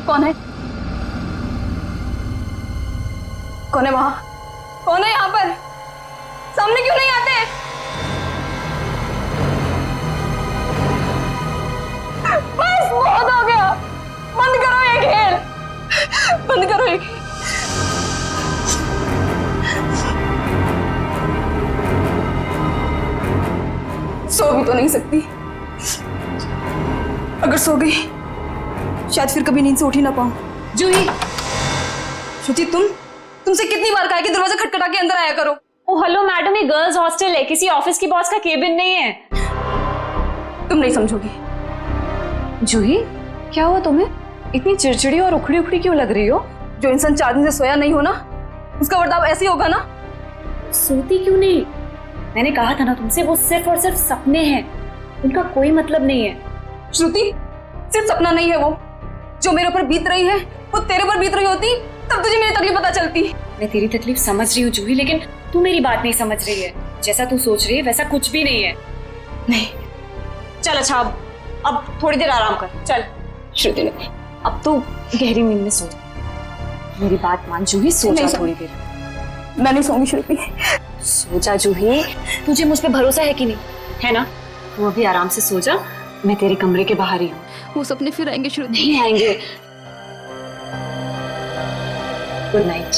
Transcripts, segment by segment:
कौन है? कौन है वहां? कौन है यहाँ पर? सामने क्यों नहीं आते? बस बहुत हो गया, बंद करो ये खेल, बंद करो ये खेल। सो भी तो नहीं सकती, अगर सो गई शायद फिर कभी नींद से उठ ही ना पाऊं। जूही, श्रुति तुमसे कितनी बार कहा कि दरवाजा खटखटा के अंदर आया करो। ओ हेलो मैडम, ये गर्ल्स हॉस्टल है, किसी ऑफिस की बॉस का केबिन नहीं है। तुम नहीं समझोगी। जूही, क्या हुआ तुम्हें? इतनी चिड़चिड़ी और उखड़ी उखड़ी क्यों लग रही हो? जो इंसान 4 दिन से सोया नहीं हो ना, उसका बर्ताव ऐसे ही होगा ना। सोती क्यों नहीं? मैंने कहा था ना तुमसे, वो सिर्फ और सिर्फ सपने हैं, उनका कोई मतलब नहीं है। श्रुति, सिर्फ सपना नहीं है वो, जो मेरे ऊपर बीत रही है वो तेरे ऊपर बीत रही होती तब तुझे मेरी तकलीफ पता चलती। मैं तेरी तकलीफ समझ रही हूँ जूही, लेकिन तू मेरी बात नहीं समझ रही है। जैसा तू सोच रही है वैसा कुछ भी नहीं है। नहीं, चल अच्छा, अब थोड़ी देर आराम कर। चल श्रुति ने अब तो गहरी नींद में सो जा। मेरी बात मान जूही, सो जा थोड़ी देर। मैं नहीं सोऊंगी श्रुति। सो जा जूही, तुझे मुझ पे भरोसा है कि नहीं? है ना? तू अभी आराम से सो जा, मैं तेरे कमरे के बाहर ही हूँ। वो सपने फिर आएंगे श्रुति। नहीं आएंगे। Good night.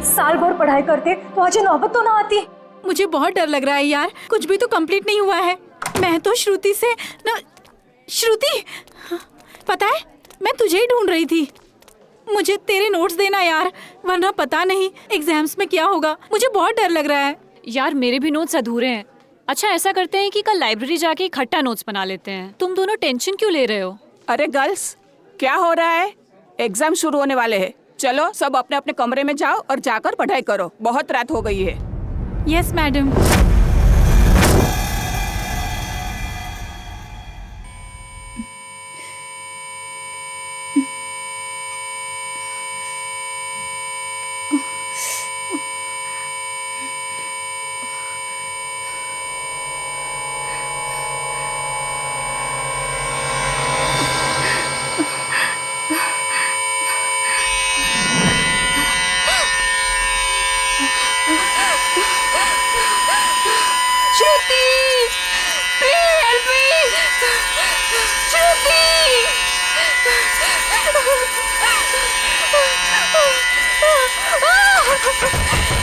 साल भर पढ़ाई करते तो आज ये नौबत तो ना आती। मुझे बहुत डर लग रहा है यार, कुछ भी तो कंप्लीट नहीं हुआ है। मैं तो श्रुति से ना, श्रुति पता है मैं तुझे ही ढूंढ रही थी। मुझे तेरे नोट्स देना यार, वरना पता नहीं एग्जाम्स में क्या होगा। मुझे बहुत डर लग रहा है यार। मेरे भी नोट्स अधूरे हैं। अच्छा ऐसा करते हैं कि कल लाइब्रेरी जाके इकट्ठा नोट्स बना लेते हैं। तुम दोनों टेंशन क्यों ले रहे हो? अरे गर्ल्स, क्या हो रहा है? एग्जाम शुरू होने वाले हैं। चलो सब अपने अपने कमरे में जाओ और जाकर पढ़ाई करो, बहुत रात हो गई है। Yes madam.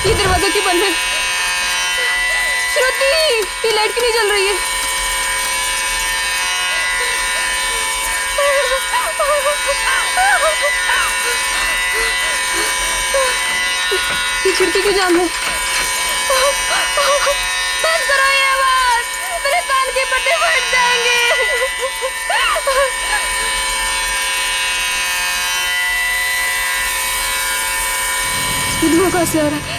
ये दरवाजा क्यों बंद है? श्रुति, ये लाइट क्यों नहीं जल रही है? ये खिड़की क्यों जाम है? बंद करो ये आवाज, मेरे कान के पट्टे फट जाएंगे। ये धुआं कहाँ से आ रहा है?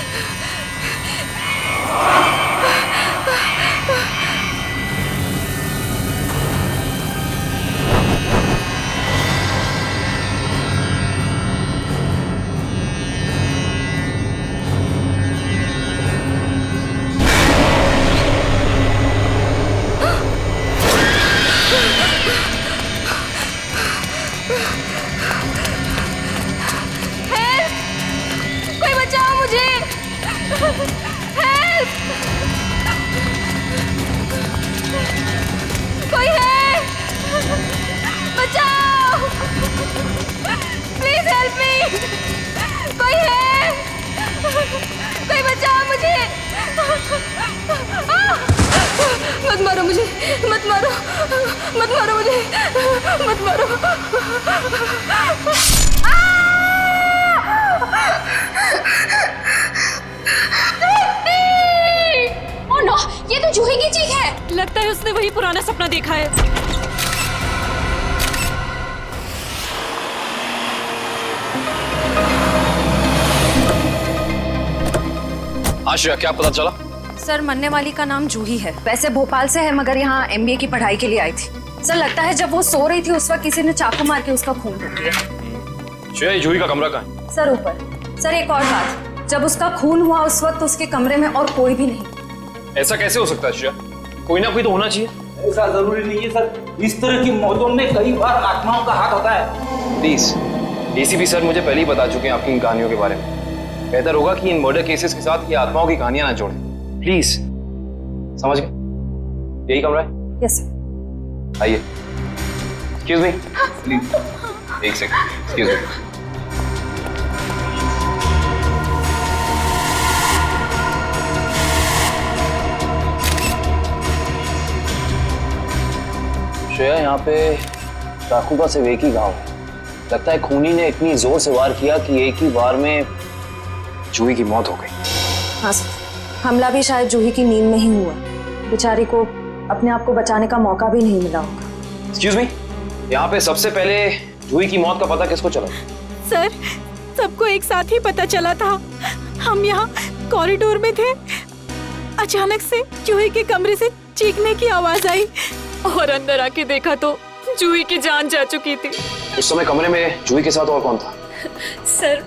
कोई बचाओ मुझे! हेल्प! कोई है? बचाओ! Please help me! कोई है? कोई बचाओ मुझे! मत मारो मुझे! मत मारो! मत मारो मुझे! मत मारो! ओह नो, ये तो जूही की चीख है। लगता है उसने वही पुराना सपना देखा है। आशिया, क्या पता चला? सर, मरने वाली का नाम जूही है। वैसे भोपाल से है, मगर यहाँ MBA की पढ़ाई के लिए आई थी। सर, लगता है जब वो सो रही थी उस वक्त किसी ने चाकू मार के उसका खून रोक दिया। श्रेया, जूही का कमरा कहाँ है? सर ऊपर। सर एक और बात, जब उसका खून हुआ उस वक्त उसके कमरे में और कोई भी नहीं। ऐसा कैसे हो सकता है श्रेया? कोई ना कोई तो होना चाहिए। ऐसा जरूरी नहीं है सर, इस तरह की मौतों में कई बार आत्माओं का हाथ होता है। प्लीज, डीसीपी सर मुझे पहले ही बता चुके हैं आपकी इन कहानियों के बारे में। बेहतर होगा कि इन मर्डर केसेस के साथ ये आत्माओं की कहानियां ना जोड़ें। प्लीज, समझ गए? यही कमरा है? यस आइए। एक्सक्यूज मी, प्लीज एक सेकंड, एक्सक्यूज मी। श्रेया, यहाँ पे चाकू का सिर्फ एक ही घाव है। लगता है खूनी ने इतनी जोर से वार किया कि एक ही बार में जूही की मौत हो गई। हाँ सर, हमला भी शायद जूही की नींद में ही हुआ। बेचारी को अपने आप को बचाने का मौका भी नहीं मिला होगा। एक्सक्यूज मी, यहाँ पे सबसे पहले जूही की मौत का पता किसको चला? सर, सबको एक साथ ही पता चला था। हम यहाँ कॉरिडोर में थे, अचानक से जूही के कमरे से चीखने की आवाज आई और अंदर आके देखा तो जूही की जान जा चुकी थी। उस समय कमरे में जूही के साथ और कौन था? सर,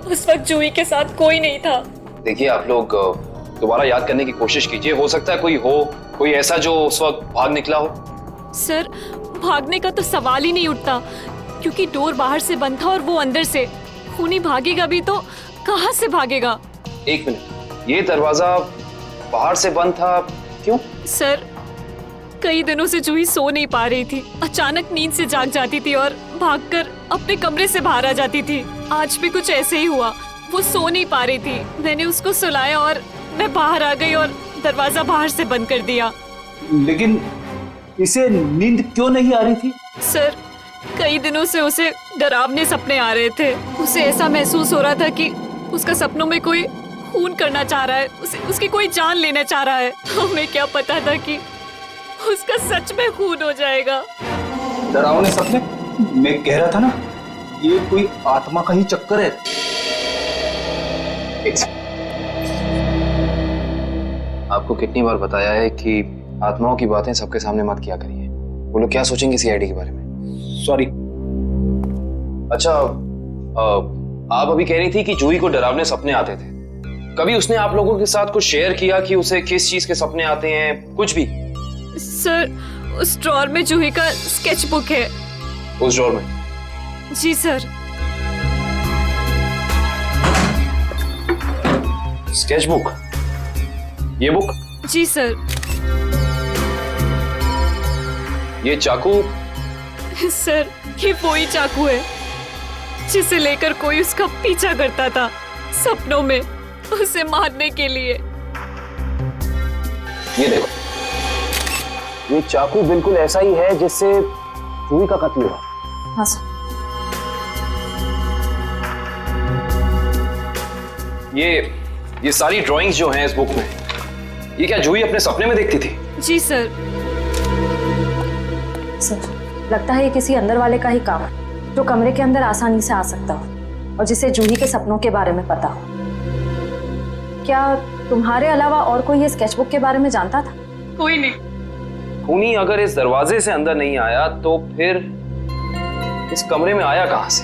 उस वक्त जूही के साथ कोई नहीं था। देखिए, आप लोग दोबारा याद करने की कोशिश कीजिए। हो सकता है कोई ऐसा जो उस वक्त भाग निकला हो। सर, भागने का तो सवाल ही नहीं उठता, क्योंकि डोर बाहर से बंद था और वो अंदर से। खूनी भागेगा भी तो कहाँ से भागेगा? एक मिनट, ये दरवाजा बाहर से बंद था, क्यों? सर, कई दिनों से जूही सो नहीं पा रही थी। अचानक नींद से जाग जाती थी और भागकर अपने कमरे से बाहर आ जाती थी। आज भी कुछ ऐसे ही हुआ। वो सो नहीं पा रही थी, मैंने उसको सुलाया और मैं बाहर आ गई और दरवाजा बाहर से बंद कर दिया। लेकिन इसे नींद क्यों नहीं आ रही थी? सर, कई दिनों से उसे डरावने सपने आ रहे थे। उसे ऐसा महसूस हो रहा था कि उसका सपनों में कोई खून करना चाह रहा है, उसकी कोई जान लेना चाह रहा है। हमें क्या पता था कि उसका सच में खून हो जाएगा। डरावने सपने? मैं कह रहा था ना, ये कोई आत्मा का ही चक्कर है। आपको कितनी बार बताया है कि आत्माओं की बातें सबके सामने मत किया करिए। वो लोग क्या सोचेंगे सीआईडी के बारे में? सॉरी। अच्छा, आप अभी कह रही थी कि जूही को डरावने सपने आते थे। कभी उसने आप लोगों के साथ कुछ शेयर किया कि उसे किस चीज के सपने आते हैं? कुछ भी? सर, उस ड्रॉर में जूही का स्केच बुक है। उस ड्रॉर में? जी सर। Sketch book? ये बुक? जी सर। ये चाकू? सर, ये वही चाकू है जिसे लेकर कोई उसका पीछा करता था सपनों में, उसे मारने के लिए। ये देखो, ये चाकू बिल्कुल ऐसा ही है जिससे जूही का कत्ल हुआ। हाँ सर। ये सारी ड्राइंग्स जो हैं इस बुक में, ये क्या जूही अपने सपने में देखती थी? जी सर। सर, लगता है ये किसी अंदर वाले का ही काम है, जो कमरे के अंदर आसानी से आ सकता हो और जिसे जूही के सपनों के बारे में पता हो। क्या तुम्हारे अलावा और कोई ये स्केचबुक के बारे में जानता था? कोई नहीं। खूनी अगर इस दरवाजे से अंदर नहीं आया तो फिर इस कमरे में आया कहां से?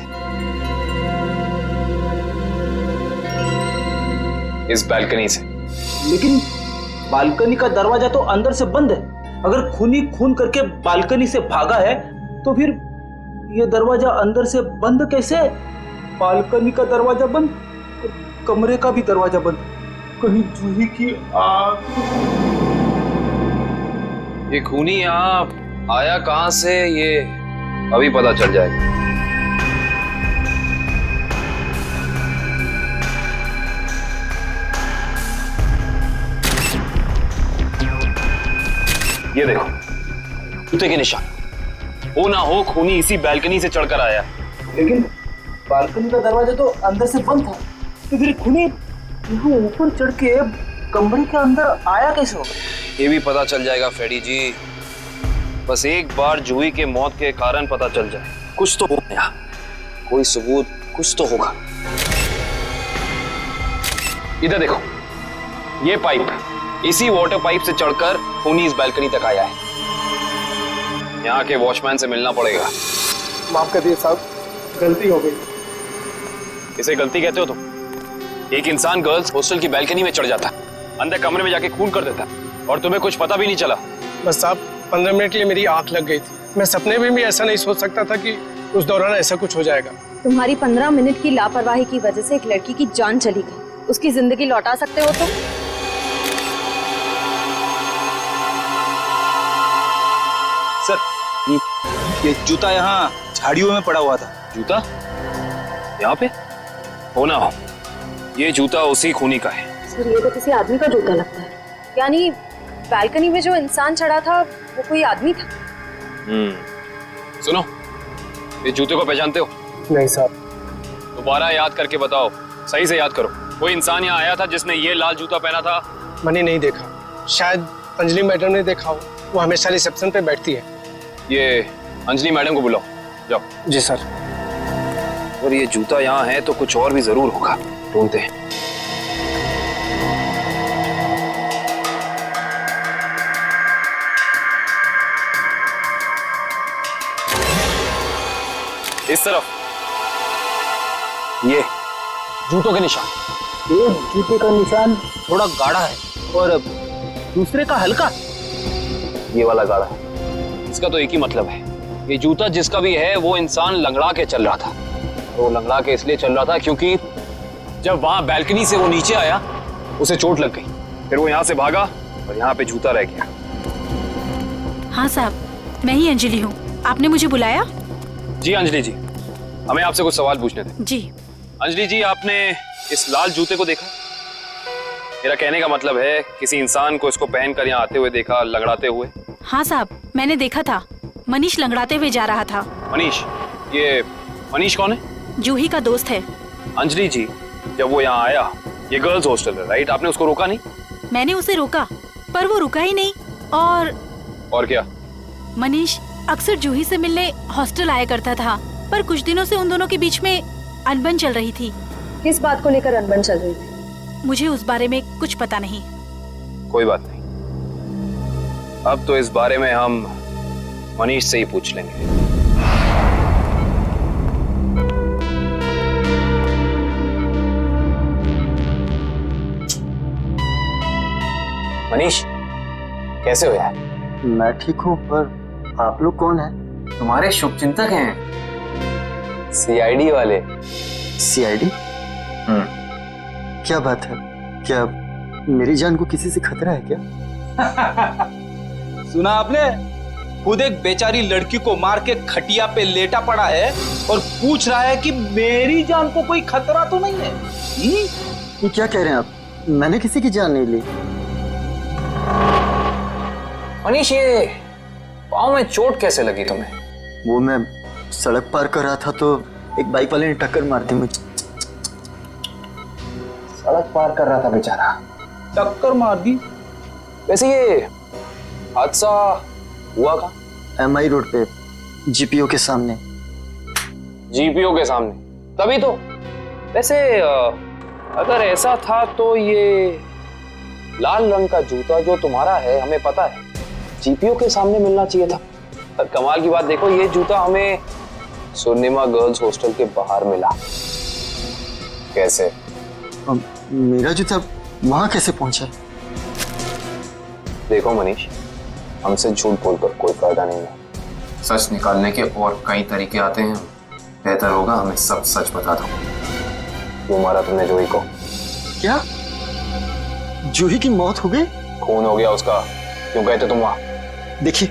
इस बालकनी से। लेकिन बालकनी का दरवाजा तो अंदर से बंद है। अगर खूनी खून करके बालकनी से भागा है तो फिर ये दरवाजा अंदर से बंद कैसे? बालकनी का दरवाजा बंद, कमरे का भी दरवाजा बंद। कहीं जूही की आग? ये खूनी यहाँ आया कहां से, ये अभी पता चल जाएगा। ये देखो, जूते के निशान। हो ना हो खूनी इसी बालकनी से चढ़कर आया। लेकिन बालकनी का दरवाजा तो अंदर से बंद था, तो फिर खूनी यहाँ ऊपर चढ़ के कमरे के अंदर आया कैसे होगा? ये भी पता चल जाएगा फ्रेडी जी। बस एक बार जूही के मौत के कारण पता चल जाए, कुछ तो हो गया, कोई सबूत कुछ तो होगा। इधर देखो, ये पाइप, इसी वाटर पाइप से चढ़कर खूनी इस बालकनी तक आया है। यहाँ के वॉचमैन से मिलना पड़ेगा। माफ कर दिए साहब, गलती हो गई। इसे गलती कहते हो तुम? एक इंसान गर्ल्स हॉस्टल की बालकनी में चढ़ जाता, अंदर कमरे में जाके खून कर देता, और तुम्हें कुछ पता भी नहीं चला। बस साहब, 15 मिनट के लिए मेरी आंख लग गई थी। मैं सपने में भी ऐसा नहीं सोच सकता था कि उस दौरान ऐसा कुछ हो जाएगा। तुम्हारी 15 मिनट की लापरवाही की वजह से एक लड़की की जान चली गई, उसकी जिंदगी लौटा सकते हो तुम? सर, ये जूता यहाँ झाड़ियों में पड़ा हुआ था। जूता यहाँ पे? हो ना हो, ये जूता उसी खूनी का है। सर, ये तो किसी आदमी का जूता लगता है। यानी बालकनी में जो इंसान चढ़ा था वो कोई आदमी था? सुनो, ये जूते को पहचानते हो? नहीं साहब। दोबारा याद करके बताओ, सही से याद करो। कोई इंसान यहाँ आया था जिसने ये लाल जूता पहना था? मैंने नहीं देखा, शायद अंजलि मैडम ने देखा हो, वो हमेशा रिसेप्शन पे बैठती है। ये अंजलि मैडम को बुलाओ, जाओ। जी सर। अगर ये जूता यहाँ है तो कुछ और भी जरूर होगा, ढूंढते हैं। इस तरफ ये जूतों के निशान। एक जूते का निशान थोड़ा गाढ़ा है और दूसरे का हल्का। ये वाला गाढ़ा है। इसका तो एक ही मतलब है, ये जूता जिसका भी है वो इंसान लंगड़ा के चल रहा था। वो लंगड़ा के इसलिए चल रहा था क्योंकि जब वहां बैल्कनी से वो नीचे आया उसे चोट लग गई, फिर वो यहाँ से भागा और यहाँ पे जूता रह गया। हाँ साहब, मैं ही अंजलि हूँ, आपने मुझे बुलाया? जी अंजलि जी, हमें आपसे कुछ सवाल पूछने थे। जी। अंजलि जी, आपने इस लाल जूते को देखा? मेरा कहने का मतलब है किसी इंसान को इसको पहनकर यहाँ आते हुए देखा, लंगड़ाते हुए? हाँ साहब, मैंने देखा था, मनीष लंगड़ाते हुए जा रहा था। मनीष? ये मनीष कौन है? जूही का दोस्त है। अंजलि जी, जब वो यहाँ आया, ये गर्ल्स हॉस्टल है राइट, आपने उसको रोका नहीं? मैंने उसे रोका पर वो रुका ही नहीं। और क्या? मनीष अक्सर जूही से मिलने हॉस्टल आया करता था, पर कुछ दिनों से उन दोनों के बीच में अनबन चल रही थी। किस बात को लेकर अनबन चल रही थी? मुझे उस बारे में कुछ पता नहीं। कोई बात नहीं, अब तो इस बारे में हम मनीष से ही पूछ लेंगे। मनीष, कैसे हो यार? मैं ठीक हूँ, पर आप लोग कौन हैं? तुम्हारे शुभचिंतक हैं, सीआईडी वाले। सीआईडी? क्या बात है? क्या मेरी जान को किसी से खतरा है क्या? सुना आपने? खुद एक बेचारी लड़की को मार के खटिया पे लेटा पड़ा है और पूछ रहा है कि मेरी जान को कोई खतरा तो नहीं है। ये क्या कह रहे हैं आप? मैंने किसी की जान नहीं ली। मनीष, ये पाँव में चोट कैसे लगी तुम्हें? वो मैं सड़क पार कर रहा था तो एक बाइक वाले ने टक्कर मार दी मुझे। सड़क पार कर रहा था बेचारा, टक्कर मार दी? वैसे ये हादसा हुआ कहाँ? MI रोड पे, जीपीओ के सामने। जीपीओ के सामने? तभी तो। वैसे अगर ऐसा था तो ये लाल रंग का जूता जो तुम्हारा है, हमें पता है जीपीओ के सामने मिलना चाहिए था। पर कमाल की बात देखो, ये जूता हमें सुर्णिमा गर्ल्स हॉस्टल के बाहर मिला। कैसे? मेरा जूता वहां कैसे पहुंचा? देखो मनीष, हमसे झूठ बोलकर कोई फायदा नहीं है। सच निकालने के और कई तरीके आते हैं। बेहतर होगा हमें सब सच बता दो। क्यों मारा तुमने जूही को? क्या जूही की मौत हो गई? खून हो गया उसका। क्यों गए थे तुम वहां? देखिए,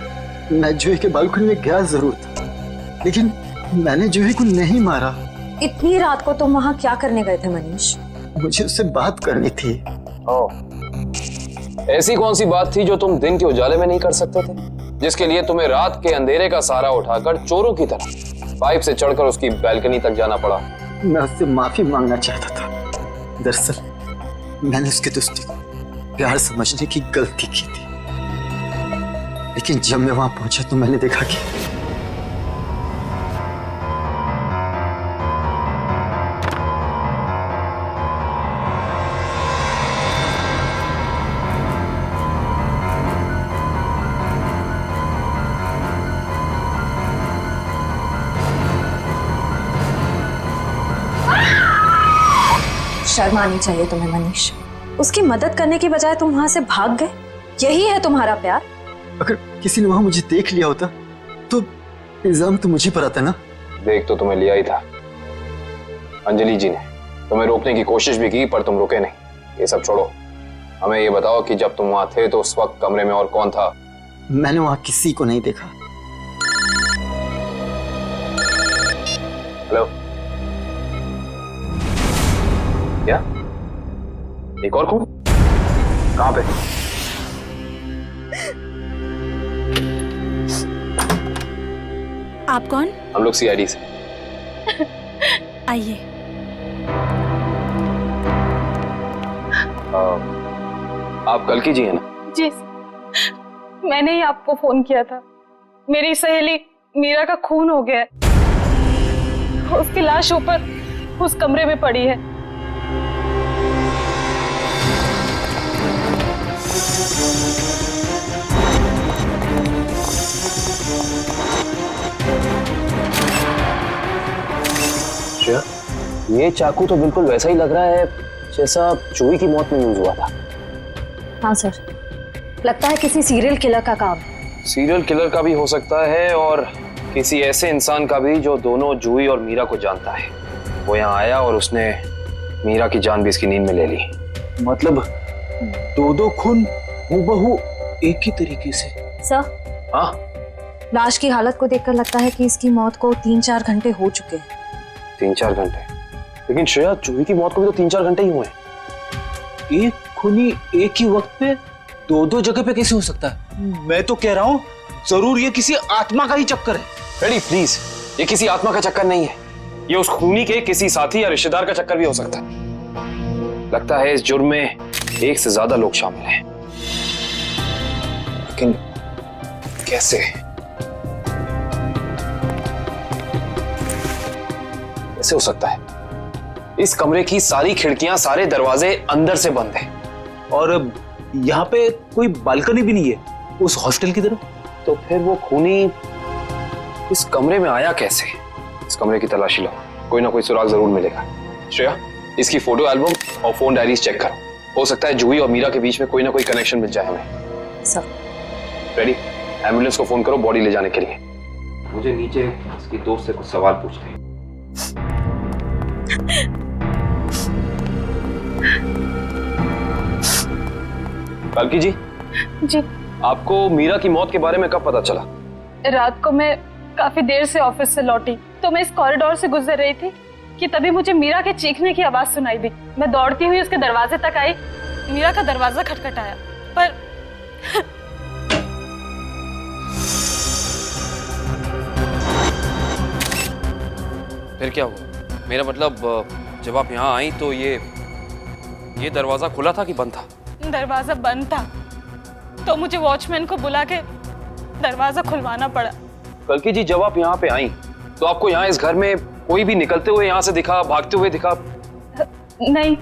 मैं जूही के बालकनी में गया जरूर था, लेकिन मैंने जूही को नहीं मारा। इतनी रात को तुम वहाँ क्या करने गए थे मनीष? मुझे उससे बात करनी थी। ऐसी कौन सी बात थी जो तुम दिन के उजाले में नहीं कर सकते थे, जिसके लिए तुम्हें रात के अंधेरे का सहारा उठाकर चोरों की तरह पाइप से चढ़कर उसकी बैल्कनी तक जाना पड़ा? मैं उससे माफी मांगना चाहता था। दरअसल मैंने उसके दोस्ती को प्यार समझने की गलती की थी, लेकिन जब मैं वहां पहुंचा तो मैंने देखा कि शर्म आनी चाहिए तुम्हें मनीष। उसकी मदद करने की बजाय तुम वहां से भाग गए। यही है तुम्हारा प्यार? अगर किसी ने वहां मुझे देख लिया होता तो इल्जाम तो मुझे पर आता ना। देख तो तुम्हें लिया ही था। अंजलि जी ने तुम्हें रोकने की कोशिश भी की पर तुम रुके नहीं। ये सब छोड़ो, हमें ये बताओ कि जब तुम वहां थे तो उस वक्त कमरे में और कौन था? मैंने वहां किसी को नहीं देखा। हेलो, क्या? एक और कौन? कहां पे? आप कौन? हम लोग सीआईडी से। आइए। आप कल्कि जी हैं ना? जी, मैंने ही आपको फोन किया था। मेरी सहेली मीरा का खून हो गया है। उसकी लाश ऊपर उस कमरे में पड़ी है। श्रेया, ये चाकू तो बिल्कुल वैसा ही लग रहा है जैसा जूही की मौत में यूज हुआ था। हाँ सर, लगता है किसी सीरियल किलर का काम। सीरियल किलर का भी हो सकता है और किसी ऐसे इंसान का भी जो दोनों जूही और मीरा को जानता है। वो यहाँ आया और उसने मीरा की जान भी इसकी नींद में ले ली। मतलब दो खून हूबहू एक ही तरीके से। सर, हाँ, लाश की हालत को देखकर लगता है कि इसकी मौत को 3-4 घंटे हो चुके हैं। 3-4 घंटे? लेकिन श्रेया, जूही की मौत को भी तो 3-4 घंटे ही हुए हैं। एक खूनी एक ही वक्त पे दो जगह पे कैसे हो सकता है? मैं तो कह रहा हूँ जरूर ये किसी आत्मा का ही चक्कर है। रेडी प्लीज, ये किसी आत्मा का चक्कर नहीं है। ये उस खूनी के किसी साथी या रिश्तेदार का चक्कर भी हो सकता है। लगता है इस जुर्म में एक से ज्यादा लोग शामिल हैं। लेकिन कैसे? कैसे हो सकता है? इस कमरे की सारी खिड़कियां, सारे दरवाजे अंदर से बंद हैं। और यहाँ पे कोई बालकनी भी नहीं है उस हॉस्टल की तरफ। तो फिर वो खूनी इस कमरे में आया कैसे? इस कमरे की तलाशी लो, कोई ना कोई सुराग जरूर मिलेगा। श्रेया, इसकी फोटो एल्बम और फोन डायरीज चेक करो। हो सकता है जूही और मीरा के बीच में कोई ना कोई कनेक्शन मिल जाए हमें। सर, रेडी, एम्बुलेंस को फोन करो बॉडी ले जाने के लिए। मुझे नीचे इसकी दोस्त से कुछ सवाल पूछने हैं। कल्कि जी, जी, आपको मीरा की मौत के बारे में कब पता चला? रात को मैं काफी देर से ऑफिस से लौटी तो मैं इस कॉरिडोर से गुजर रही थी कि तभी मुझे मीरा के चीखने की आवाज सुनाई दी। मैं दौड़ती हुई उसके दरवाजे तक आई। मीरा का दरवाजा खटखटाया पर फिर क्या हुआ? मेरा मतलब जब आप यहाँ आई तो ये दरवाजा खुला था कि बंद था? दरवाजा बंद था तो मुझे वॉचमैन को बुला के दरवाजा खुलवाना पड़ा। कल्कि जी, जब आप यहाँ पे आई तो आपको यहाँ इस घर में कोई भी निकलते हुए यहाँ से दिखा, भागते हुए दिखा? नहीं।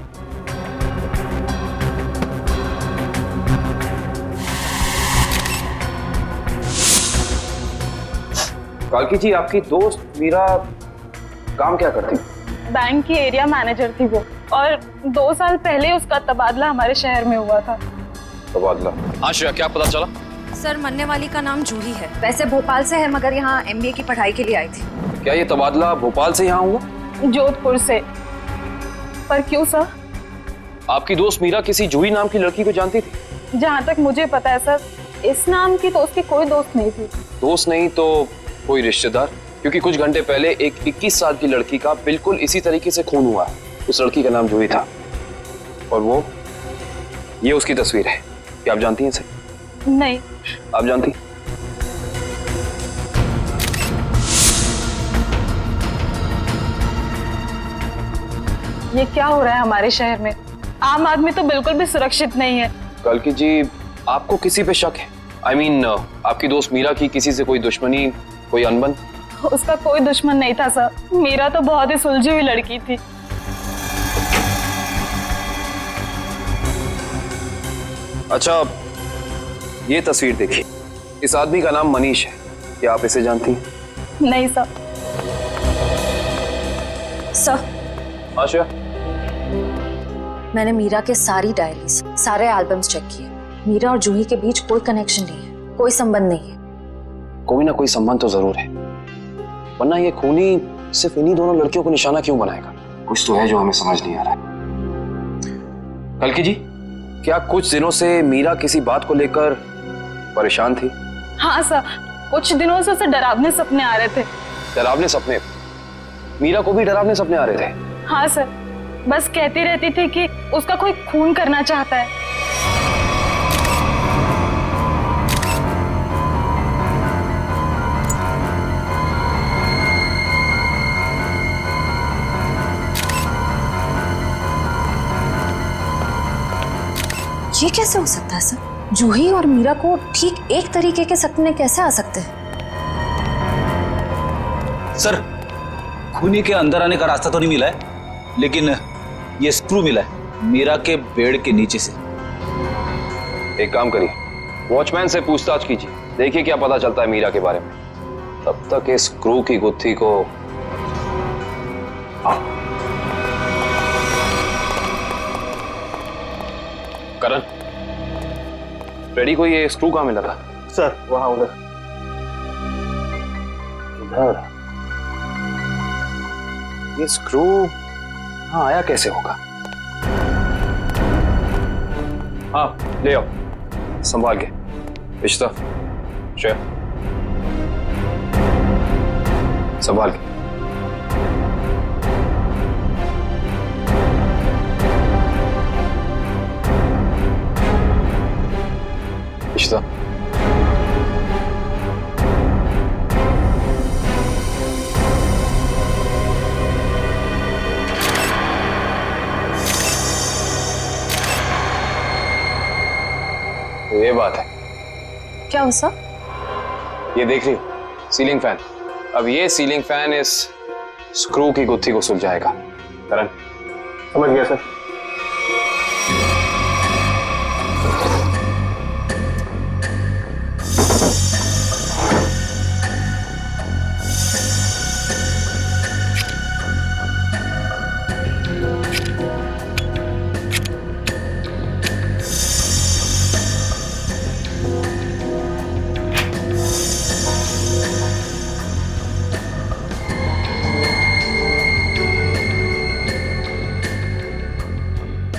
कल्कि जी, आपकी दोस्त मीरा काम क्या करती? बैंक की एरिया मैनेजर थी वो, और 2 साल पहले उसका तबादला हमारे शहर में हुआ था। तबादला? हाँ श्रेया, क्या पता चला? सर, मरने वाली का नाम जूही है। वैसे भोपाल से है मगर यहाँ MBA की पढ़ाई के लिए आई थी। क्या ये तबादला भोपाल से यहाँ हुआ? जोधपुर से। पर क्यों सर? आपकी दोस्त मीरा किसी जूही नाम की लड़की को जानती थी? जहाँ तक मुझे पता है सर, इस नाम की तो उसकी कोई दोस्त नहीं थी। दोस्त नहीं तो कोई रिश्तेदार? क्योंकि कुछ घंटे पहले एक 21 साल की लड़की का बिल्कुल इसी तरीके से खून हुआ है। उस लड़की का नाम जूही था और ये उसकी तस्वीर है। क्या आप जानती हैं इसे? नहीं। आप जानती? ये क्या हो रहा है हमारे शहर में? आम आदमी तो बिल्कुल भी सुरक्षित नहीं है। कल्कि जी, आपको किसी पे शक है? I mean, आपकी दोस्त मीरा की किसी से कोई दुश्मनी, कोई अनबन? उसका कोई दुश्मन नहीं था सर। मीरा तो बहुत ही सुलझी हुई लड़की थी। अच्छा, ये तस्वीर देखिए। इस आदमी का नाम मनीष है। क्या आप इसे जानती हैं? नहीं सर। सर, आशा, मैंने मीरा के सारी डायरीज, सारे एल्बम्स चेक किए। मीरा और जूही के बीच कोई कनेक्शन नहीं है, कोई संबंध नहीं है। कोई ना कोई संबंध तो जरूर है, वरना ये खूनी सिर्फ इन्हीं दोनों लड़कियों को निशाना क्यों बनाएगा? कुछ तो है जो हमें समझ नहीं आ रहा है। कल्कि जी, क्या कुछ दिनों से मीरा किसी बात को लेकर परेशान थी? हाँ सर, कुछ दिनों से उसे डरावने सपने आ रहे थे। डरावने सपने? मीरा को भी डरावने सपने आ रहे थे? हाँ सर, बस कहती रहती थी कि उसका कोई खून करना चाहता है। ये कैसे हो सकता है सर? जूही और मीरा को ठीक एक तरीके के सपने कैसे आ सकते हैं? सर, खूनी के अंदर आने का रास्ता तो नहीं मिला है, लेकिन ये स्क्रू मिला है मीरा के बेड के नीचे से। एक काम करिए, वॉचमैन से पूछताछ कीजिए, देखिए क्या पता चलता है मीरा के बारे में। तब तक इस स्क्रू की गुत्थी को करण, रेडी को ये स्क्रू कहाँ मिला था? सर वहां उधर। इधर ये स्क्रू हाँ आया कैसे होगा? हाँ ले आओ, संभाल के। इश्ता, श्रेया, संभाल के। इश्ता, ये बात है। क्या हो सर? ये देख रही हो सीलिंग फैन? अब ये सीलिंग फैन इस स्क्रू की गुत्थी को सुलझाएगा। करण, समझ गया सर।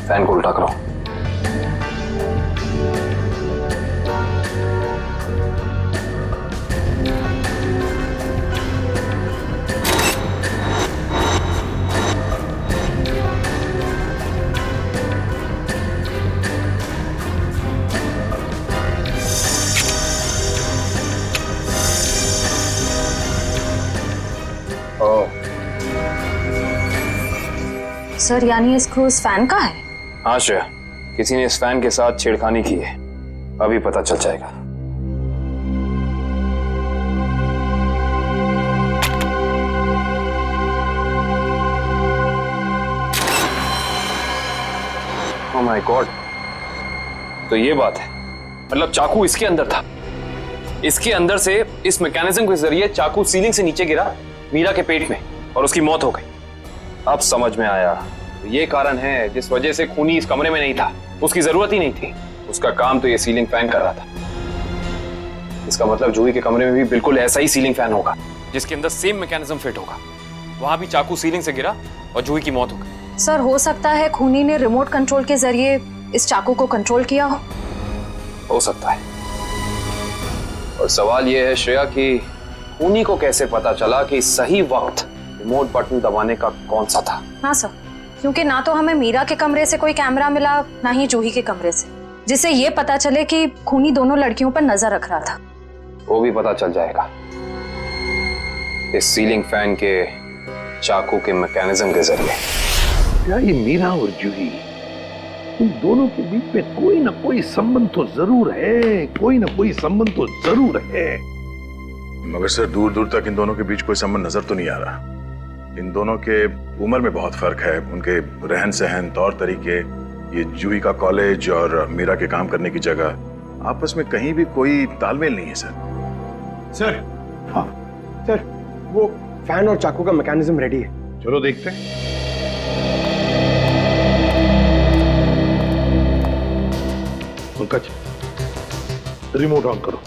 फैन को उल्टा करो। सर यानी ये स्क्रू इस फैन का है? हाँ श्रेया, किसी ने इस फैन के साथ छेड़खानी की है, अभी पता चल जाएगा। ओह माय गॉड, तो ये बात है, मतलब चाकू इसके अंदर था। इसके अंदर से इस मैकेनिज्म के जरिए चाकू सीलिंग से नीचे गिरा मीरा के पेट में और उसकी मौत हो गई। अब समझ में आया, ये कारण है जिस वजह से खूनी इस कमरे में नहीं था। उसकी जरूरत ही नहीं थी, उसका काम तो ये सीलिंग फैन कर रहा था। इसका मतलब जूही के कमरे में भी बिल्कुल ऐसा ही सीलिंग फैन होगा जिसके अंदर सेम मैकेनिज्म फिट होगा। वहां भी चाकू सीलिंग से गिरा और जूही की मौत हो गई। सर हो सकता है खूनी ने रिमोट कंट्रोल के जरिए इस चाकू को कंट्रोल किया हो सकता है। और सवाल यह है श्रेया कि खूनी को कैसे पता चला कि सही वक्त रिमोट बटन दबाने का कौन सा था? हाँ सर, क्योंकि ना तो हमें मीरा के कमरे से कोई कैमरा मिला, ना ही जूही के कमरे से, जिससे ये पता चले कि खूनी दोनों लड़कियों पर नजर रख रहा था। वो भी पता चल जाएगा इस सीलिंग फैन के चाकू के मैकेनिज्म के जरिए। क्या ये मीरा और जूही, इन दोनों के बीच में कोई ना कोई संबंध तो जरूर है, कोई ना कोई संबंध तो जरूर है। मगर सर दूर दूर तक इन दोनों के बीच कोई संबंध नजर तो नहीं आ रहा। इन दोनों के उम्र में बहुत फर्क है, उनके रहन सहन, तौर तरीके, ये जूही का कॉलेज और मीरा के काम करने की जगह, आपस में कहीं भी कोई तालमेल नहीं है सर। हाँ सर, वो फैन और चाकू का मैकेनिज्म रेडी है। चलो देखते हैं। पंकज, रिमोट ऑन करो।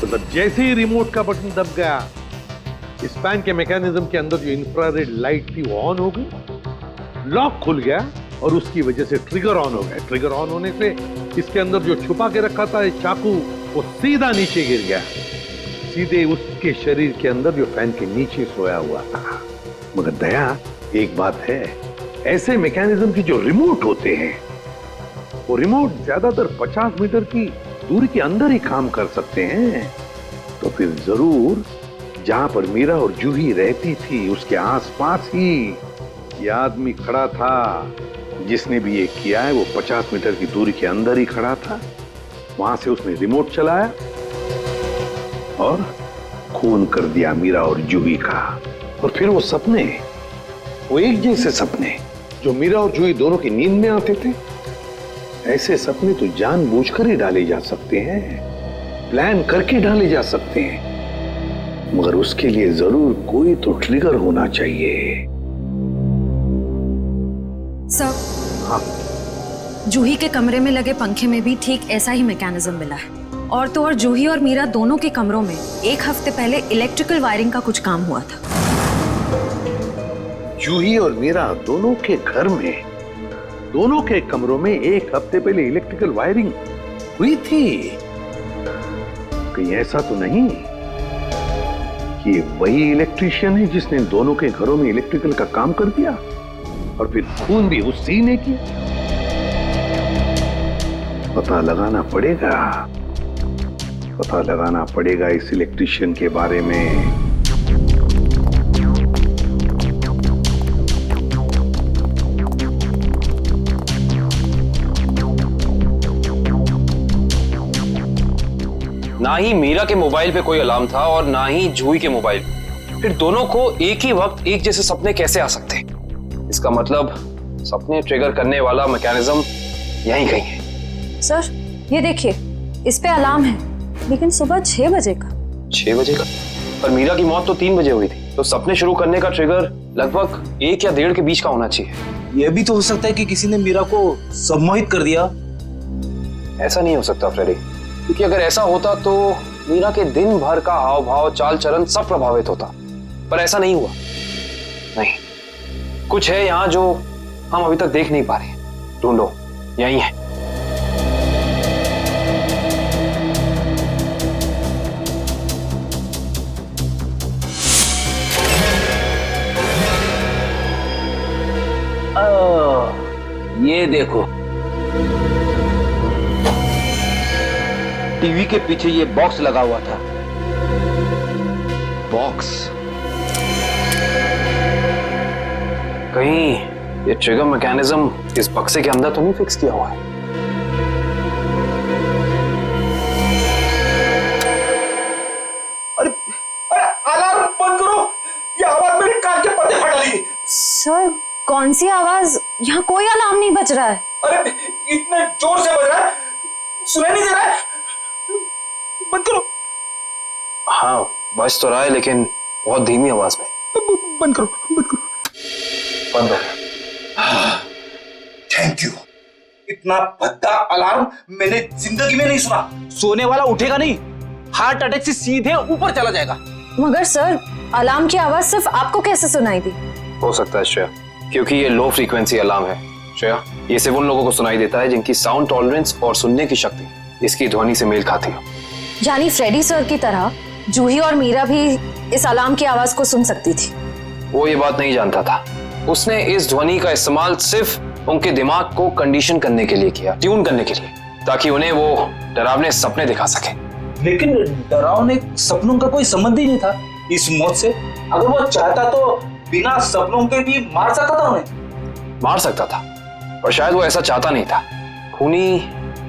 मगर जैसे ही रिमोट का बटन दब गया, इस फैन के मैकेनिज्म के अंदर जो इंफ्रारेड लाइट थी वो ऑन हो गई, लॉक खुल गया और उसकी वजह से ट्रिगर ऑन हो गया। ट्रिगर ऑन होने से इसके अंदर जो छुपा के रखा था चाकू, वो सीधा नीचे गिर गया, सीधे उसके शरीर के अंदर जो फैन के नीचे सोया हुआ था। मगर दया, एक बात है, ऐसे मैकेनिज्म की जो रिमोट होते हैं, वो रिमोट ज्यादातर 50 मीटर की दूरी के अंदर ही काम कर सकते हैं। तो फिर जरूर जहां पर मीरा और जूही रहती थी उसके आसपास ही ये आदमी खड़ा था। जिसने भी ये किया है वो 50 मीटर की दूरी के अंदर ही खड़ा था। वहां से उसने रिमोट चलाया और खून कर दिया मीरा और जूही का। और फिर वो सपने, वो एक जैसे सपने जो मीरा और जूही दोनों की नींद में आते थे, ऐसे सपने तो जानबूझकर ही डाले जा सकते हैं, प्लान करके डाले जा सकते हैं, मगर उसके लिए जरूर कोई तो ट्रिगर होना चाहिए। सर, हाँ, जूही के कमरे में लगे पंखे में भी ठीक ऐसा ही मैकेनिज्म मिला है। और तो और जूही और मीरा दोनों के कमरों में 1 हफ्ते पहले इलेक्ट्रिकल वायरिंग का कुछ काम हुआ था। जूही और मीरा दोनों के घर में, दोनों के कमरों में 1 हफ्ते पहले इलेक्ट्रिकल वायरिंग हुई थी। कहीं ऐसा तो नहीं कि वही इलेक्ट्रिशियन है जिसने दोनों के घरों में इलेक्ट्रिकल का काम कर दिया और फिर खून भी उसी ने किया? पता लगाना पड़ेगा इस इलेक्ट्रिशियन के बारे में। ना ही मीरा के मोबाइल पे कोई अलार्म था और ना ही जूही के मोबाइल। फिर दोनों को एक ही वक्त एक जैसे सपने कैसे आ सकते हैं? इसका मतलब सपने ट्रिगर करने वाला मैकेनिज्म यहीं कहीं है। सर, ये देखिए, इस पे अलार्म है, लेकिन सुबह 6 बजे का। 6 बजे का? पर मीरा की मौत तो 3 बजे हुई थी, तो सपने शुरू करने का ट्रिगर लगभग 1 या 1.5 के बीच का होना चाहिए। यह भी तो हो सकता है कि किसी ने मीरा को सम्मोहित कर दिया। ऐसा नहीं हो सकता फ्रेडी, क्योंकि अगर ऐसा होता तो मीरा के दिन भर का हाव भाव, चाल चलन सब प्रभावित होता। पर ऐसा नहीं हुआ। नहीं, कुछ है यहाँ जो हम अभी तक देख नहीं पा रहे। ढूंढो, यही है। ये देखो, टीवी के पीछे ये बॉक्स लगा हुआ था। बॉक्स? कहीं ये ट्रिगर मैकेनिज्म इस बक्से के अंदर तो नहीं फिक्स किया हुआ है? अरे अलार्म बंद करो, ये आवाज मेरे कान के पर्दे फटा ली। सर, कौन सी आवाज? यहाँ कोई अलार्म नहीं बज रहा है। अरे इतने जोर से बज रहा है, सुनाई नहीं दे रहा है। बंद करो। हाँ, बज तो रहा है, लेकिन बहुत धीमी आवाज में। बंद करो, बंद करो। बंद हो। Thank you. इतना भद्दा अलार्म मैंने जिंदगी में नहीं सुना। सोने वाला उठेगा नहीं, हार्ट अटैक से सीधे ऊपर चला जाएगा। मगर सर, अलार्म की आवाज सिर्फ आपको कैसे सुनाई दी? हो सकता है श्रेया, क्योंकि ये लो फ्रीक्वेंसी अलार्म है। श्रेया, ये सिर्फ उन लोगों को सुनाई देता है जिनकी साउंड टॉलरेंस और सुनने की शक्ति इसकी ध्वनि से मेल खाती है। यानी फ्रेडी सर की तरह जूही और मीरा भी इस अलार्म की आवाज को सुन सकती थी। वो ये बात नहीं जानता था। उसने इस ध्वनि का इस्तेमाल सिर्फ उनके दिमाग को कंडीशन करने के लिए किया, ट्यून करने के लिए, ताकि उन्हें वो डरावने सपने दिखा सके। लेकिन डरावने सपनों का कोई संबंध ही नहीं था इस मौत से। अगर वो चाहता तो बिना सपनों के भी मार सकता था उन्हें। मार सकता था, पर शायद वो ऐसा चाहता नहीं था। खूनी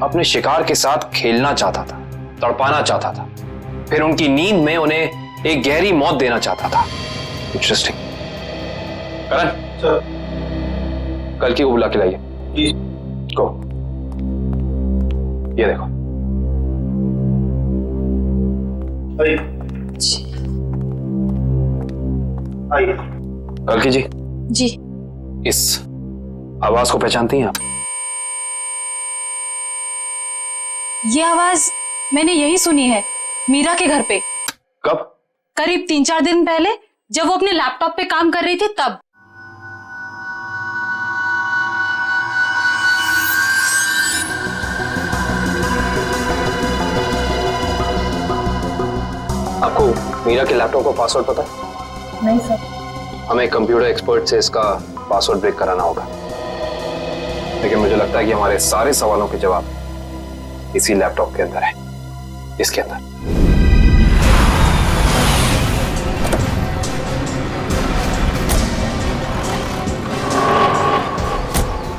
अपने शिकार के साथ खेलना चाहता था, तड़पाना चाहता था, फिर उनकी नींद में उन्हें एक गहरी मौत देना चाहता था। इंटरेस्टिंग। करण, कल की को बुला के लाइए। गो। ये देखो। आइए। कल की जी। जी। इस आवाज को पहचानती हैं आप? ये आवाज मैंने यही सुनी है, मीरा के घर पे। कब? करीब 3-4 दिन पहले, जब वो अपने लैपटॉप पे काम कर रही थी तब। आपको मीरा के लैपटॉप का पासवर्ड पता है? नहीं सर। हमें कंप्यूटर एक्सपर्ट से इसका पासवर्ड ब्रेक कराना होगा, लेकिन मुझे लगता है कि हमारे सारे सवालों के जवाब इसी लैपटॉप के अंदर है, इसके अंदर।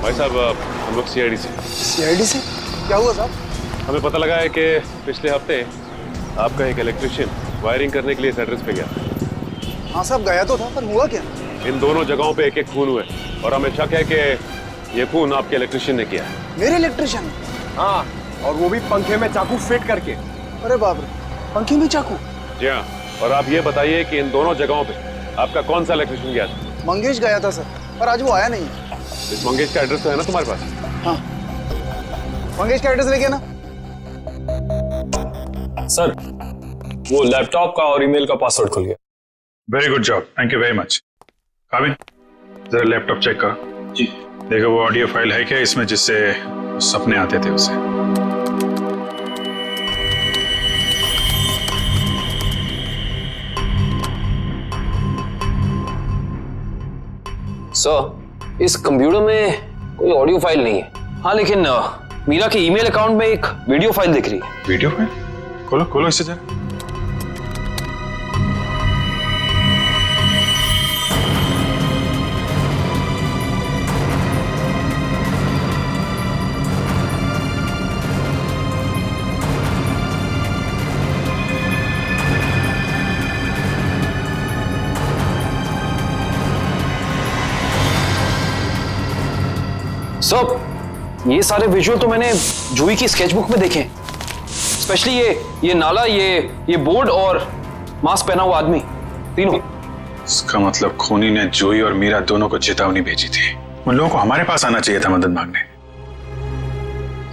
भाई साहब, हम लोग सीआईडी से। सीआईडी से? क्या हुआ साहब? हमें पता लगा है कि पिछले हफ्ते आपका एक इलेक्ट्रिशियन वायरिंग करने के लिए इस एड्रेस पे गया। हाँ साहब, गया तो था, पर हुआ क्या? इन दोनों जगहों पे एक खून हुए और हमें शक है कि ये खून आपके इलेक्ट्रिशियन ने किया है। मेरे इलेक्ट्रिशियन? हाँ, और वो भी पंखे में चाकू फिट करके। अरे बाप रे, पंखे में चाकू? जी हाँ, और आप ये बताइए कि इन दोनों जगहों पे आपका कौन सा इलेक्ट्रिशियन गया था? मंगेश गया था सर, पर आज वो आया नहीं है। इस मंगेश का एड्रेस तो है ना तुम्हारे पास? हाँ, मंगेश का एड्रेस लेके ना। सर, वो लैपटॉप का और ईमेल का पासवर्ड खुल गया। Very good job, thank you very much. काबिन, जरा लैपटॉप चेक करो। जी। देखो वो ऑडियो फाइल है क्या इसमें, जिससे सपने आते थे उसे? सर, इस कंप्यूटर में कोई ऑडियो फाइल नहीं है। हाँ, लेकिन मीरा के ईमेल अकाउंट में एक वीडियो फाइल दिख रही है। Video file? खोलो खोलो इसे जरा। सर, ये सारे विजुअल तो मैंने जूही की स्केचबुक में देखे, स्पेशली ये नाला, ये बोर्ड और मास्क पहना हुआ आदमी, तीनों। इसका मतलब खूनी ने जूही और मीरा दोनों को चेतावनी भेजी थी। उन लोगों को हमारे पास आना चाहिए था मदद मांगने।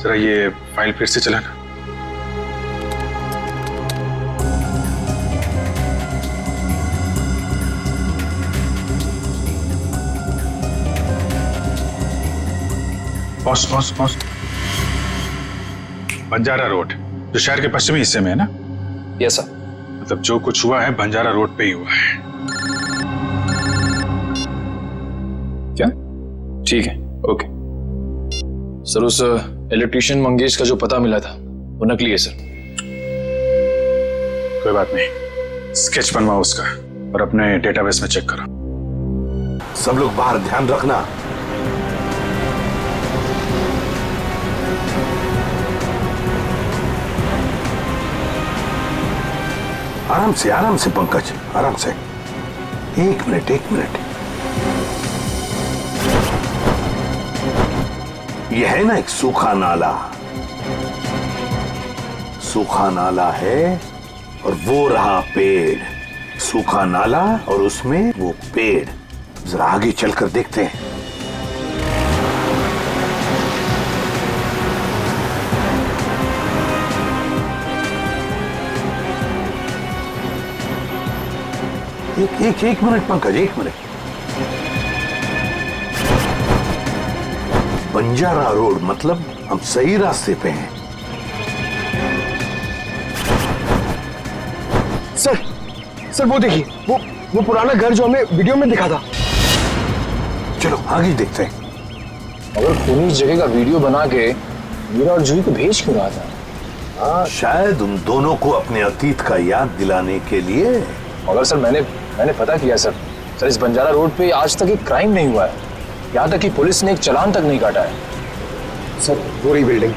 जरा ये फाइल फिर से चलाना। पॉज। बंजारा रोड, जो शहर के पश्चिमी हिस्से में है ना? Yes sir. मतलब जो कुछ हुआ है बंजारा रोड पे ही हुआ है। क्या? ठीक है, ओके। सर, उस इलेक्ट्रिशियन मंगेश का जो पता मिला था वो नकली है सर। कोई बात नहीं, स्केच बनवाओ उसका और अपने डेटाबेस में चेक करो। सब लोग बाहर ध्यान रखना। आराम से पंकज, आराम से। एक मिनट। यह है ना एक सूखा नाला है और वो रहा पेड़। सूखा नाला और उसमें वो पेड़। जरा आगे चलकर देखते हैं। एक मिनट पंकज, एक मिनट। बंजारा रोड, मतलब हम सही रास्ते पे हैं। सर वो देखिए, वो पुराना घर जो हमें वीडियो में दिखा था। चलो आगे देखते हैं। अगर खूनी इस जगह का वीडियो बना के मीरा और जूही को भेज क्यों रहा था? शायद उन दोनों को अपने अतीत का याद दिलाने के लिए। मगर सर, मैंने पता किया सर, इस बंजारा रोड पे आज तक एक क्राइम नहीं हुआ है। यहाँ तक कि पुलिस ने एक चालान तक नहीं काटा है। सर, वो रही बिल्डिंग।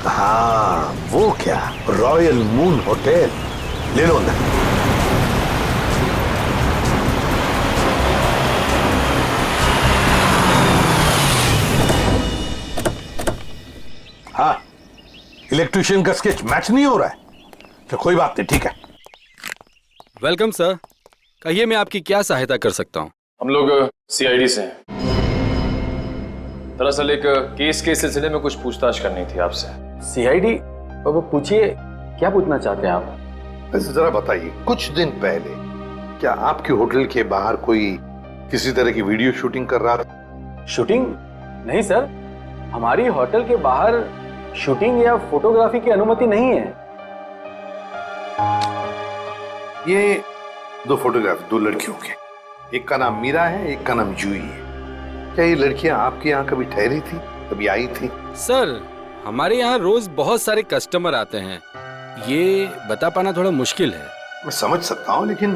हाँ, वो क्या, रॉयल मून होटल। ले लो अंदर। हाँ, इलेक्ट्रिशियन का स्केच मैच नहीं हो रहा है तो कोई बात नहीं, ठीक है। वेलकम सर, कहिए मैं आपकी क्या सहायता कर सकता हूँ? हम लोग सीआईडी से हैं। दरअसल एक केस के सिलसिले में कुछ पूछताछ करनी थी आपसे। सीआईडी? वो पूछिए, क्या पूछना चाहते हैं आप? वैसे जरा बताइए, कुछ दिन पहले क्या आपके होटल के बाहर कोई किसी तरह की वीडियो शूटिंग कर रहा था? शूटिंग? नहीं सर, हमारी होटल के बाहर शूटिंग या फोटोग्राफी की अनुमति नहीं है। ये दो फोटोग्राफ दो लड़कियों के, एक का नाम मीरा है, एक का नाम जूही है। क्या ये लड़कियां आपके यहाँ कभी ठहरी थी, कभी आई थी? सर, हमारे यहाँ रोज बहुत सारे कस्टमर आते हैं, ये बता पाना थोड़ा मुश्किल है। मैं समझ सकता हूँ, लेकिन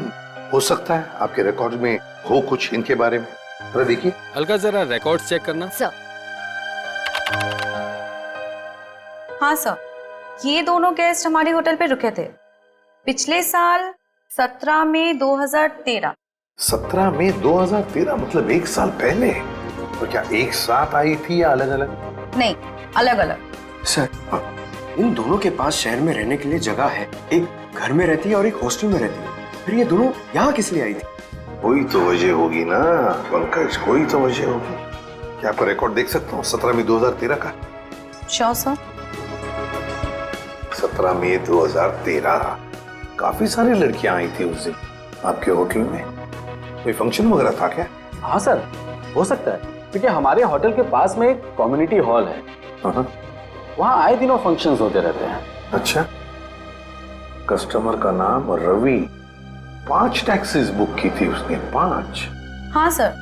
हो सकता है आपके रिकॉर्ड में हो कुछ इनके बारे में। जरा देखिए। अलका, जरा रिकॉर्ड्स चेक करना। सर। हाँ सर, ये दोनों गेस्ट हमारे होटल पे रुके थे पिछले साल 17 मई 2013। 17 मई 2013 मतलब एक साल पहले। तो क्या एक साथ आई थी या अलग अलग? नहीं, अलग अलग। सर, इन दोनों के पास शहर में रहने के लिए जगह है, एक घर में रहती है और एक हॉस्टल में रहती है, फिर ये दोनों यहाँ किस लिए आई थी? कोई तो वजह होगी ना पंकज, कोई तो वजह होगी। क्या आपका रिकॉर्ड देख सकता हूँ 17 मई 2013 का? Sure sir. 17 मई 2013 काफी सारी लड़कियां आई थी उस दिन आपके होटल में। कोई फंक्शन वगैरह था क्या? हाँ सर, हो सकता है, क्योंकि हमारे होटल के पास में एक कम्युनिटी हॉल है, वहाँ आए दिनों फंक्शंस होते रहते हैं। अच्छा, कस्टमर का नाम रवि, 5 टैक्सीज बुक की थी उसने, 5। हाँ सर,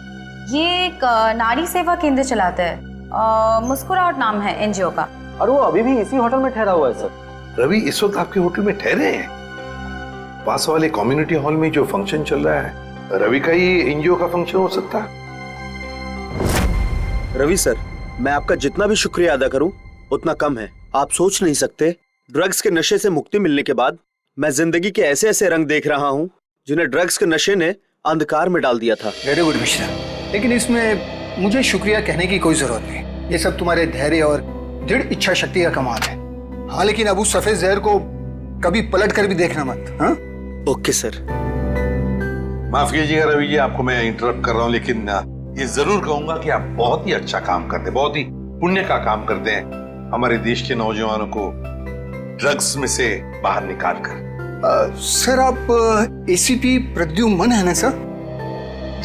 ये एक नारी सेवा केंद्र चलाता है, मुस्कुराहट नाम है एनजीओ का। और वो अभी भी इसी होटल में ठहरा हुआ है सर। रवि इस वक्त आपके होटल में ठहरे हैं? पास वाले कम्युनिटी हॉल में जो फंक्शन चल रहा है, रवि का ही एनजीओ का फंक्शन हो सकता है। रवि सर, मैं आपका जितना भी शुक्रिया अदा करूं उतना कम है। आप सोच नहीं सकते, ड्रग्स के नशे से मुक्ति मिलने के बाद मैं जिंदगी के ऐसे ऐसे रंग देख रहा हूं जिन्हें ड्रग्स के नशे ने अंधकार में डाल दिया था। वेरी गुड मिश्रा, लेकिन इसमें मुझे शुक्रिया कहने की कोई जरूरत नहीं। ये सब तुम्हारे धैर्य और दृढ़ इच्छा शक्ति का कमाल है। हाँ, लेकिन अब उस सफेद जहर को कभी पलट कर भी देखना मत। हाँ? Okay sir. माफ कीजिएगा रवि जी, आपको मैं इंटरप्ट कर रहा हूँ, लेकिन ये जरूर कहूंगा कि आप बहुत ही अच्छा काम करते हैं, बहुत ही पुण्य का काम करते हैं हमारे देश के नौजवानों को ड्रग्स में से बाहर निकाल कर। सर, आप एसीपी प्रद्युमन है ना सर?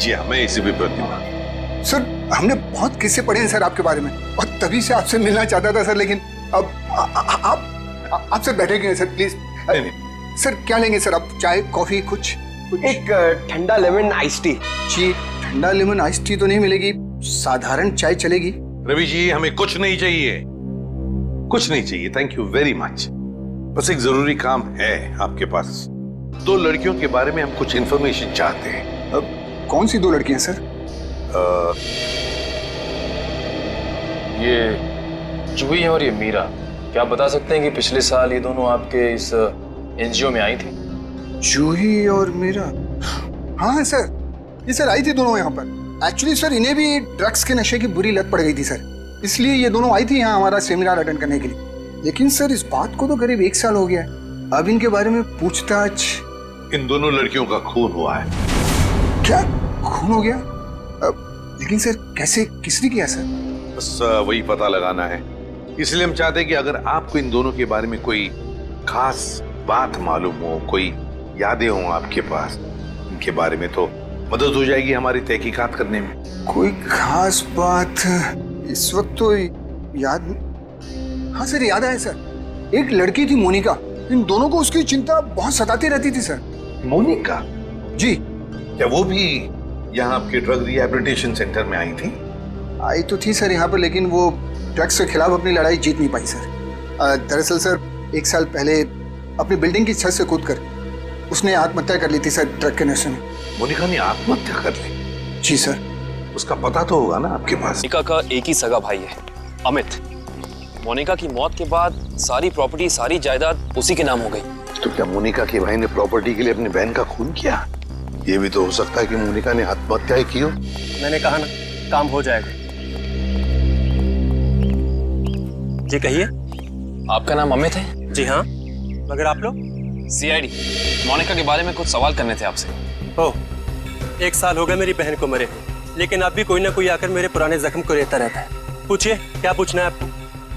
जी हाँ, मैं एसीपी प्रद्युमन। सर, हमने बहुत किस्से पढ़े हैं सर आपके बारे में, और तभी से आपसे मिलना चाहता था सर, लेकिन अब आप सर बैठेंगे सर प्लीज? नहीं। सर क्या लेंगे सर आप? चाय, कॉफी, कुछ? एक ठंडा लेमन आइस टी। जी, ठंडा लेमन आइस टी तो नहीं मिलेगी, साधारण चाय चलेगी। रवि जी, हमें कुछ नहीं चाहिए, कुछ नहीं चाहिए, थैंक यू वेरी मच। बस एक जरूरी काम है आपके पास। 2 लड़कियों के बारे में हम कुछ इंफॉर्मेशन चाहते हैं। अब कौन सी 2 लड़कियां सर? ये जूही और ये मीरा, क्या आप बता सकते हैं कि पिछले साल ये दोनों आपके इस एनजीओ में आई थी? जूही और मीरा? हाँ सर, ये सर आई थी दोनों यहाँ पर। एक्चुअली सर, इन्हें भी ड्रग्स के नशे की बुरी लत पड़ गई थी सर, इसलिए ये दोनों आई थी यहाँ हमारा सेमिनार अटेंड करने के लिए। लेकिन सर, इस बात को तो करीब 1 साल हो गया है। अब इनके बारे में पूछताछ। इन दोनों लड़कियों का खून हुआ है। क्या खून हो गया? लेकिन सर कैसे, किसने किया सर? बस वही पता लगाना है, इसलिए हम चाहते हैं कि अगर आपको इन दोनों के बारे में कोई खास बात मालूम हो, कोई यादें हो आपके पास इनके बारे में, तो मदद हो जाएगी हमारी तहकीकात करने में। कोई खास बात इस वक्त तो याद। हाँ सर, याद आया सर, एक लड़की थी मोनिका, इन दोनों को उसकी चिंता बहुत सताती रहती थी सर। मोनिका? जी। क्या वो भी यहाँ आपके ड्रग रिहैबिलिटेशन सेंटर में आई थी? आई तो थी सर यहाँ पर, लेकिन वो ड्रग्स के खिलाफ अपनी लड़ाई जीत नहीं पाई सर। दरअसल सर, 1 साल पहले अपनी बिल्डिंग की छत से कूदकर उसने आत्महत्या कर ली थी सर, ड्रग के नशे में। मोनिका ने आत्महत्या कर ली? जी सर। उसका पता तो होगा ना आपके पास? मोनिका का एक ही सगा भाई है, अमित। मोनिका की मौत के बाद सारी प्रॉपर्टी, सारी जायदाद उसी के नाम हो गई। तो क्या मोनिका के भाई ने प्रॉपर्टी के लिए अपनी बहन का खून किया? ये भी तो हो सकता है कि मोनिका ने आत्महत्या की हो। मैंने कहा ना, काम हो जाएगा। जी कहिए। आपका नाम अमित है? जी हाँ, मगर आप लोग? सीआईडी। मोनिका के बारे में कुछ सवाल करने थे आपसे। ओह, 1 साल हो गए मेरी बहन को मरे, लेकिन अब भी कोई ना कोई आकर मेरे पुराने जख्म को रहता रहता है। पूछिए, क्या पूछना है आपको?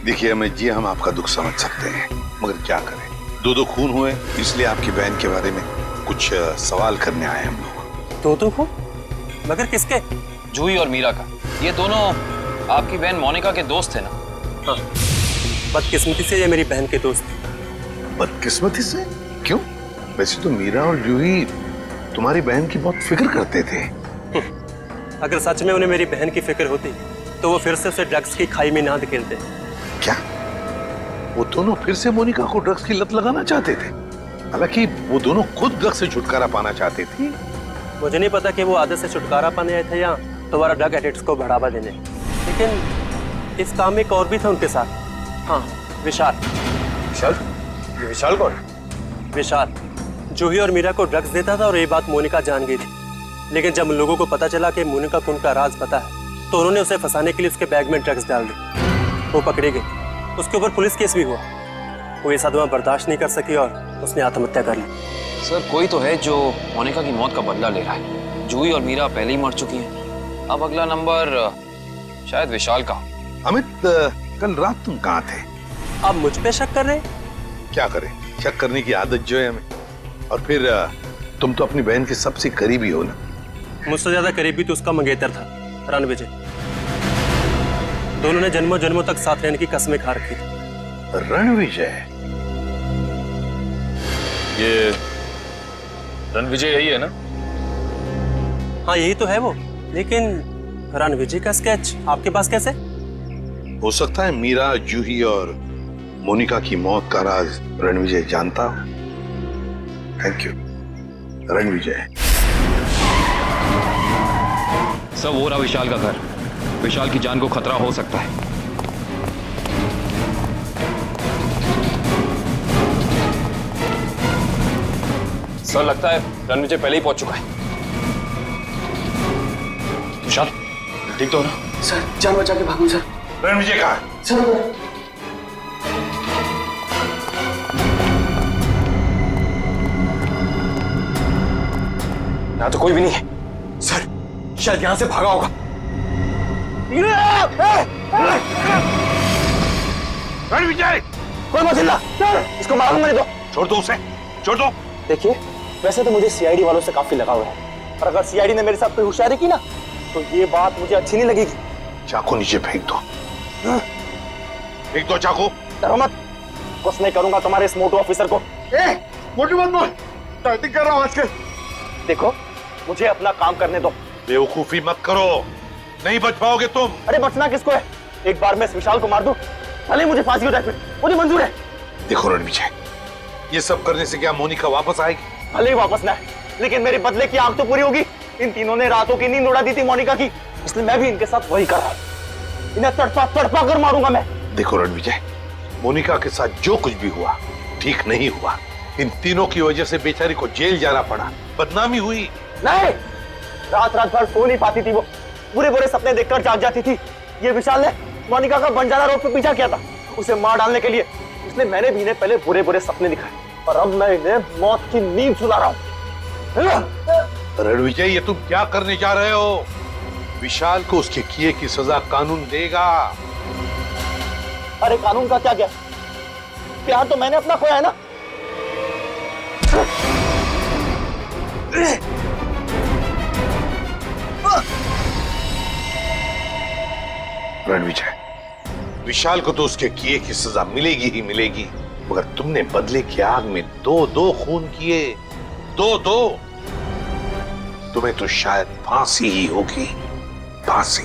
देखिए अमित जी, हम आपका दुख समझ सकते हैं, मगर क्या करें, दो खून हुए, इसलिए आपकी बहन के बारे में कुछ सवाल करने आए हम लोग। दो खून? मगर किसके? जूही और मीरा का। ये दोनों आपकी बहन मोनिका के दोस्त थे ना? हाँ, बदकिस्मती से ये मेरी बहन के दोस्त थे। बदकिस्मती से? क्यों? वैसे तो मीरा और जूही तुम्हारी बहन की बहुत फिक्र करते थे। अगर सच में उन्हें मेरी बहन की फिक्र होती तो वो फिर से उसे ड्रग्स की खाई में ना धकेलते। क्या वो दोनों फिर से मोनिका को ड्रग्स की लत लगाना चाहते थे? हालांकि वो दोनों खुद ड्रग्स से छुटकारा पाना चाहते थे। मुझे नहीं पता कि वो आदत से छुटकारा पाने आए थे या दोबारा ड्रग एडिक्ट्स को बढ़ावा देने, लेकिन इस काम में एक और भी था उनके साथ। हाँ, विशाल। विशाल? ये विशाल कौन? विशाल जूही और मीरा को ड्रग्स देता था और ये बात मोनिका जान गई थी। लेकिन जब लोगों को पता चला कि मोनिका को उनका राज पता है तो उन्होंने उसे फंसाने के लिए उसके बैग में ड्रग्स डाल दी। वो पकड़ी गई, उसके ऊपर पुलिस केस भी हुआ। वो ये सदमा बर्दाश्त नहीं कर सकी और उसने आत्महत्या कर ली। सर, कोई तो है जो मोनिका की मौत का बदला ले रहा है। जूही और मीरा पहले ही मर चुकी हैं। अब अगला नंबर शायद विशाल का। अमित, कल रात तुम कहाँ थे? आप मुझ पे शक कर रहे? क्या करें, शक करने की आदत जो है हमें। और फिर तुम तो अपनी बहन के सबसे करीबी हो ना। मुझसे ज्यादा करीबी तो उसका मंगेतर था, रणविजय। दोनों ने जन्मों जन्मों तक साथ रहने की कस्में खा रखी थी। रणविजय? ये रणविजय यही है ना? हाँ, यही तो है वो। लेकिन रणविजय का स्केच आपके पास कैसे? हो सकता है मीरा, जूही और मोनिका की मौत का राज रणविजय जानता हो। Thank you Ranvijay. सब हो रहा विशाल का घर। विशाल की जान को खतरा हो सकता है। सर, लगता है रणविजय पहले ही पहुंच चुका है। विशाल ठीक तो हो ना? सर, जान बचा के भागो सर। रणविजय कहाँ है? सर, यहाँ तो कोई भी नहीं है। सर, शायद यहाँ से भागा होगा। रणविजय! कोई मत हिलना। इसको मारूंगा नहीं तो। छोड़ दो उसे, छोड़ दो। देखिए, वैसे तो मुझे सीआईडी वालों से काफी लगाव है, पर अगर सीआईडी ने मेरे साथ कोई होशियारी की ना तो ये बात मुझे अच्छी नहीं लगेगी। चाकू नीचे फेंक दो। फेंक दो चाकू। डरो मत, कुछ नहीं करूंगा तुम्हारे इस मोटू ऑफिसर को। मोटू मत बोल, टाइपिंग कर रहा हूं आजकल। देखो, मुझे अपना काम करने दो। बेवकूफी मत करो, नहीं बच पाओगे तुम। अरे बचना किसको है? एक बार मैं इस विशाल को मार दूं, भले मुझे फांसी हो जाए, फिर मुझे मंजूर है। देखो रणविजय, ये सब करने से क्या मोनिका वापस आएगी? भले ही वापस ना है, लेकिन मेरे बदले की आग तो पूरी होगी। इन तीनों ने रातों की नींद उड़ा दी थी मोनिका की, इसलिए मैं भी इनके साथ वही कर रहा हूं। इन्हें तड़पा तड़पा कर मारूंगा मैं। देखो रणविजय, मोनिका के साथ जो कुछ भी हुआ ठीक नहीं हुआ। इन तीनों की वजह से बेचारी को जेल जाना पड़ा, बदनामी हुई। नहीं, रात रात भर सो नहीं पाती थी वो, बुरे बुरे सपने देखकर जाग जाती थी। ये विशाल ने मोनिका का बंजारा रोड पे पीछा किया था उसे मार डालने के लिए, इसलिए मैंने भी इन्हें पहले बुरे बुरे सपने दिखाए और अब मैं इन्हें मौत की नींद सुला रहा हूं। रणविजय, ये तुम क्या करने जा रहे हो? विशाल को उसके किए की सजा कानून देगा। अरे कानून का क्या गया? प्यार तो मैंने अपना खोया है ना। रणविजय, विशाल को तो उसके किए की सजा मिलेगी ही मिलेगी, मगर तुमने बदले की आग में दो खून किए। दो तुम्हें तो शायद फांसी ही होगी, फांसी।